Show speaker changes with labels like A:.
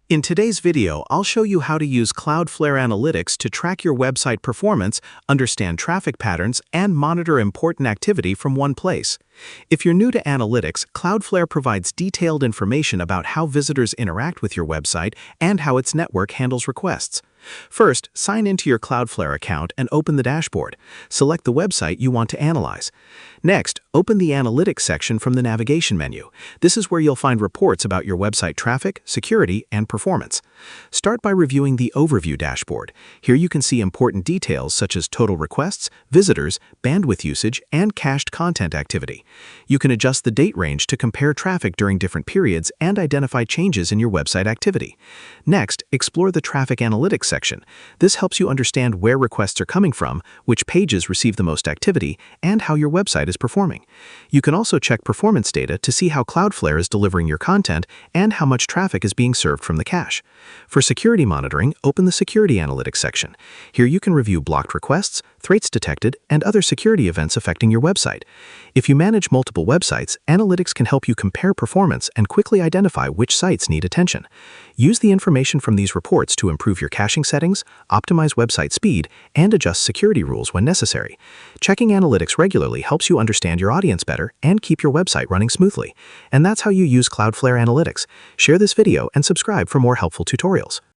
A: In today's video, I'll show you how to use Cloudflare Analytics to track your website performance, understand traffic patterns, and monitor important activity from one place. If you're new to analytics, Cloudflare provides detailed information about how visitors interact with your website and how its network handles requests. First, sign into your Cloudflare account and open the dashboard. Select the website you want to analyze. Next, open the Analytics section from the navigation menu. This is where you'll find reports about your website traffic, security, and performance. Start by reviewing the Overview dashboard. Here you can see important details such as total requests, visitors, bandwidth usage, and cached content activity. You can adjust the date range to compare traffic during different periods and identify changes in your website activity. Next, explore the Traffic Analytics section. This helps you understand where requests are coming from, which pages receive the most activity, and how your website is performing. You can also check performance data to see how Cloudflare is delivering your content and how much traffic is being served from the cache. For security monitoring, open the Security Analytics section. Here you can review blocked requests, threats detected, and other security events affecting your website. If you manage multiple websites, analytics can help you compare performance and quickly identify which sites need attention. Use the information from these reports to improve your caching settings, optimize website speed, and adjust security rules when necessary. Checking analytics regularly helps you understand your audience better and keep your website running smoothly. And that's how you use Cloudflare Analytics. Share this video and subscribe for more helpful tutorials.